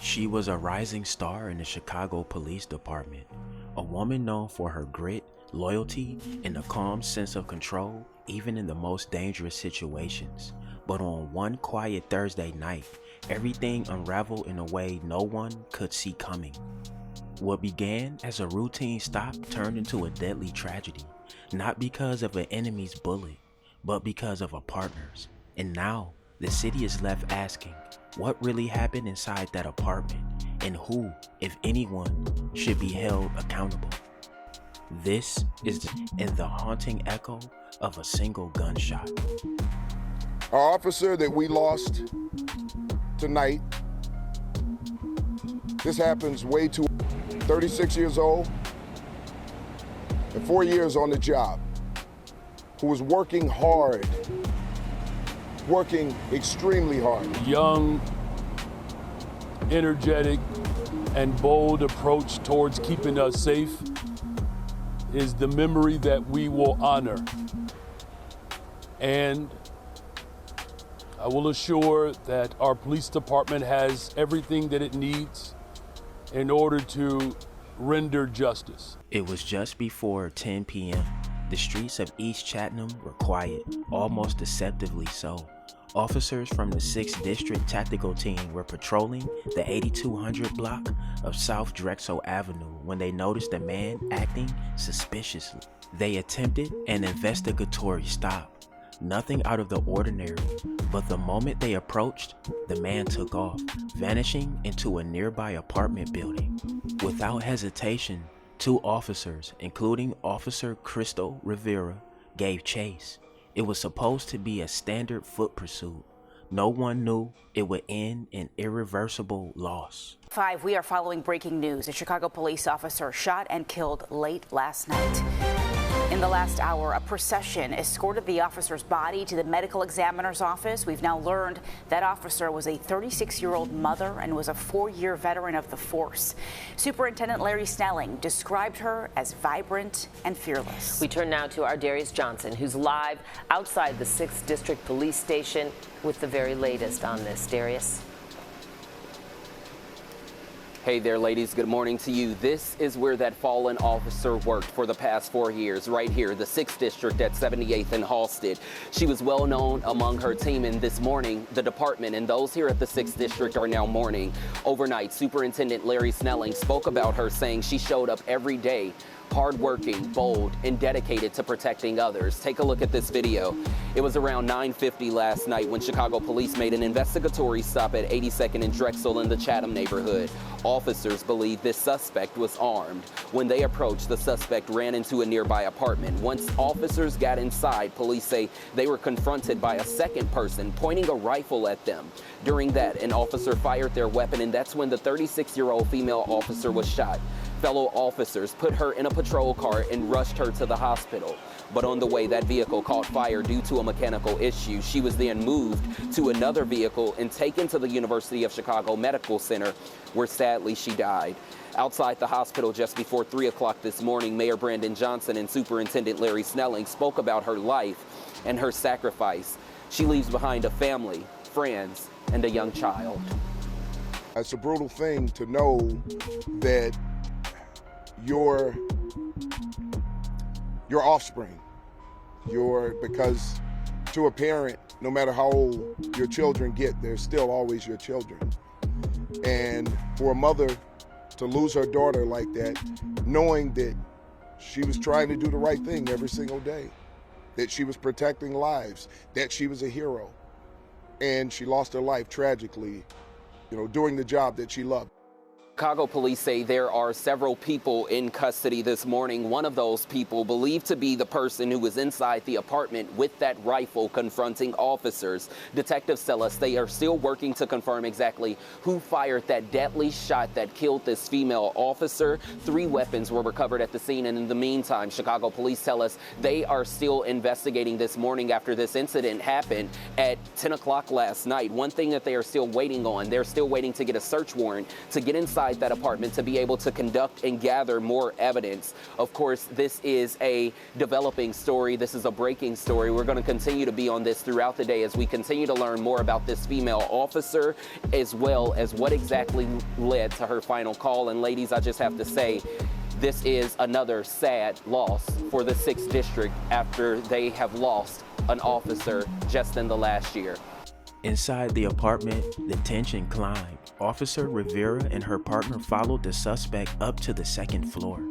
She was a rising star in the Chicago Police Department, a woman known for her grit, loyalty, and a calm sense of control, even in the most dangerous situations. But on one quiet Thursday night, everything unraveled in a way no one could see coming. What began as a routine stop turned into a deadly tragedy, not because of an enemy's bullet, but because of a partner's. And now, the city is left asking, what really happened inside that apartment, and who, if anyone, should be held accountable? This is in the haunting echo of a single gunshot. Our officer that we lost tonight, this happens way too 36 years old and 4 years on the job, who was working hard, working extremely hard. Young, energetic, and bold approach towards keeping us safe is the memory that we will honor. And I will assure that our police department has everything that it needs in order to render justice. It was just before 10 p.m. The streets of East Chatham were quiet, almost deceptively so. Officers from the 6th District Tactical Team were patrolling the 8200 block of South Drexel Avenue when they noticed a man acting suspiciously. They attempted an investigatory stop. Nothing out of the ordinary, but the moment they approached, the man took off, vanishing into a nearby apartment building. Without hesitation, 2 officers, including Officer Krystal Rivera, gave chase. It was supposed to be a standard foot pursuit. No one knew it would end in irreversible loss. 5, we are following breaking news. A Chicago police officer shot and killed late last night. In the last hour, a procession escorted the officer's body to the medical examiner's office. We've now learned that officer was a 36-year-old mother and was a 4-year veteran of the force. Superintendent Larry Snelling described her as vibrant and fearless. We turn now to our Darius Johnson, who's live outside the 6th District Police Station with the very latest on this. Darius. Hey there, ladies. Good morning to you. This is where that fallen officer worked for the past 4 years, right here, the 6th District at 78th and Halsted. She was well known among her team, and this morning, the department and those here at the 6th District are now mourning. Overnight, Superintendent Larry Snelling spoke about her, saying she showed up every day, hardworking, bold, and dedicated to protecting others. Take a look at this video. It was around 9:50 last night when Chicago police made an investigatory stop at 82nd and Drexel in the Chatham neighborhood. Officers believe this suspect was armed. When they approached, the suspect ran into a nearby apartment. Once officers got inside, police say they were confronted by a second person pointing a rifle at them. During that, an officer fired their weapon, and that's when the 36-year-old female officer was shot. Fellow officers put her in a patrol car and rushed her to the hospital. But on the way, that vehicle caught fire due to a mechanical issue. She was then moved to another vehicle and taken to the University of Chicago Medical Center, where sadly she died. Outside the hospital just before 3 o'clock this morning, Mayor Brandon Johnson and Superintendent Larry Snelling spoke about her life and her sacrifice. She leaves behind a family, friends, and a young child. It's a brutal thing to know that your offspring, because to a parent, no matter how old your children get, they're still always your children. And for a mother to lose her daughter like that, knowing that she was trying to do the right thing every single day, that she was protecting lives, that she was a hero, and she lost her life tragically, doing the job that she loved. Chicago police say there are several people in custody this morning. One of those people believed to be the person who was inside the apartment with that rifle confronting officers. Detectives tell us they are still working to confirm exactly who fired that deadly shot that killed this female officer. 3 weapons were recovered at the scene, and in the meantime, Chicago police tell us they are still investigating this morning after this incident happened at 10 o'clock last night. One thing that they are still waiting on, they're still waiting to get a search warrant to get inside inside that apartment to be able to conduct and gather more evidence. Of course, this is a developing story. This is a breaking story. We're going to continue to be on this throughout the day as we continue to learn more about this female officer, as well as what exactly led to her final call. And ladies, I just have to say, this is another sad loss for the 6th District after they have lost an officer just in the last year. Inside the apartment, the tension climbed. Officer Rivera and her partner followed the suspect up to the 2nd floor.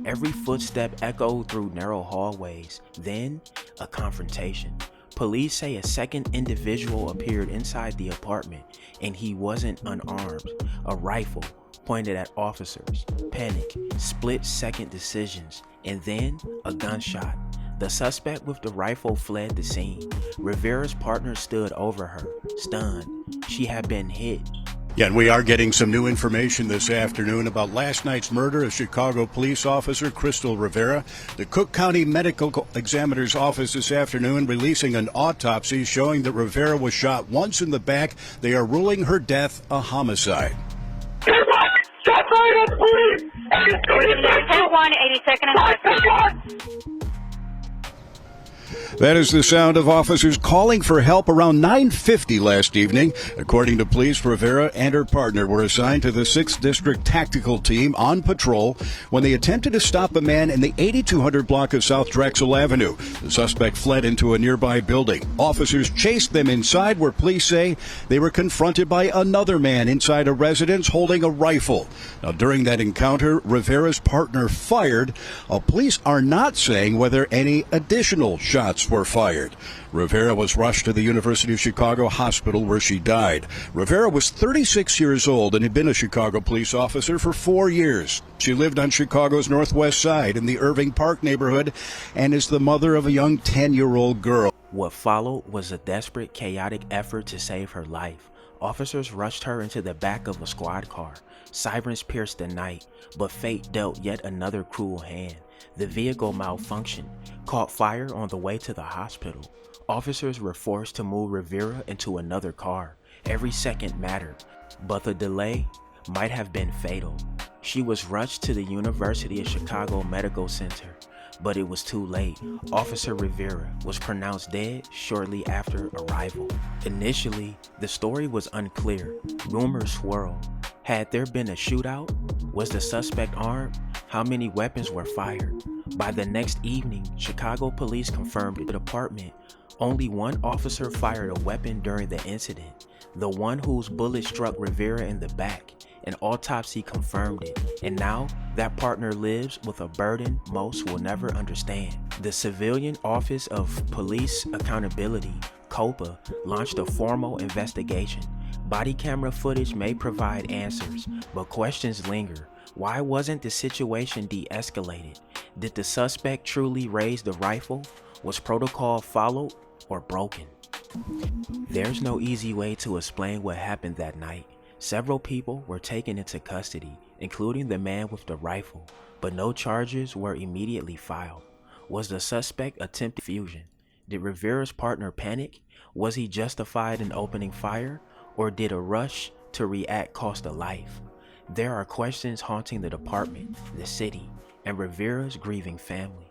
Every footstep echoed through narrow hallways. Then, a confrontation. Police say a second individual appeared inside the apartment, and he wasn't unarmed. A rifle pointed at officers. Panic, split-second decisions, and then a gunshot. The suspect with the rifle fled the scene. Rivera's partner stood over her, stunned. She had been hit. Yeah, and we are getting some new information this afternoon about last night's murder of Chicago police officer Krystal Rivera. The Cook County Medical Examiner's Office this afternoon releasing an autopsy showing that Rivera was shot once in the back. They are ruling her death a homicide. Police! 10-1, 82nd and That is the sound of officers calling for help around 9:50 last evening. According to police, Rivera and her partner were assigned to the 6th District Tactical Team on patrol when they attempted to stop a man in the 8200 block of South Drexel Avenue. The suspect fled into a nearby building. Officers chased them inside, where police say they were confronted by another man inside a residence holding a rifle. Now, during that encounter, Rivera's partner fired. Police are not saying whether any additional shots were fired. Rivera was rushed to the University of Chicago hospital where she died. Rivera was 36 years old and had been a Chicago police officer for 4 years. She lived on Chicago's northwest side in the Irving Park neighborhood and is the mother of a young 10-year-old girl. What followed was a desperate, chaotic effort to save her life. Officers rushed her into the back of a squad car. Sirens pierced the night, but fate dealt yet another cruel hand. The vehicle malfunctioned, caught fire on the way to the hospital. Officers were forced to move Rivera into another car. Every second mattered, but the delay might have been fatal. She was rushed to the University of Chicago Medical Center, but it was too late. Officer Rivera was pronounced dead shortly after arrival. Initially, the story was unclear. Rumors swirled. Had there been a shootout? Was the suspect armed? How many weapons were fired? By the next evening, Chicago police confirmed the department. Only one officer fired a weapon during the incident, the one whose bullet struck Rivera in the back. An autopsy confirmed it, and now that partner lives with a burden most will never understand. The Civilian Office of Police Accountability, COPA, launched a formal investigation. Body camera footage may provide answers, but questions linger. Why wasn't the situation de-escalated? Did the suspect truly raise the rifle? Was protocol followed or broken? There's no easy way to explain what happened that night. Several people were taken into custody, including the man with the rifle, but no charges were immediately filed. Was the suspect attempting fusion? Did Rivera's partner panic? Was he justified in opening fire? Or did a rush to react cost a life? There are questions haunting the department, the city, and Rivera's grieving family.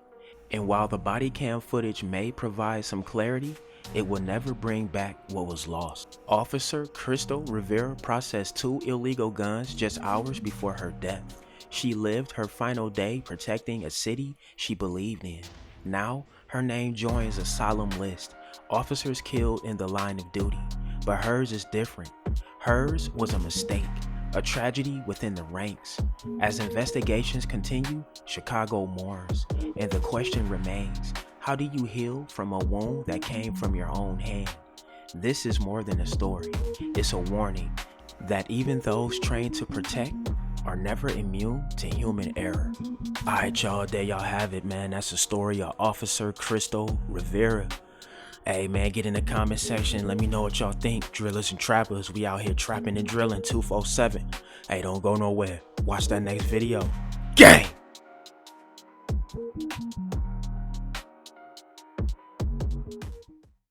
And while the body cam footage may provide some clarity, it will never bring back what was lost. Officer Krystal Rivera processed 2 illegal guns just hours before her death. She lived her final day protecting a city she believed in. Now, her name joins a solemn list. Officers killed in the line of duty, but hers is different. Hers was a mistake, a tragedy within the ranks. As investigations continue, Chicago mourns, and the question remains, how do you heal from a wound that came from your own hand? This is more than a story. It's a warning that even those trained to protect are never immune to human error. Alright y'all, there y'all have it, man. That's the story of Officer Krystal Rivera. Hey man, get in the comment section. Let me know what y'all think. Drillers and trappers, we out here trapping and drilling 247. Hey, don't go nowhere. Watch that next video. Gang!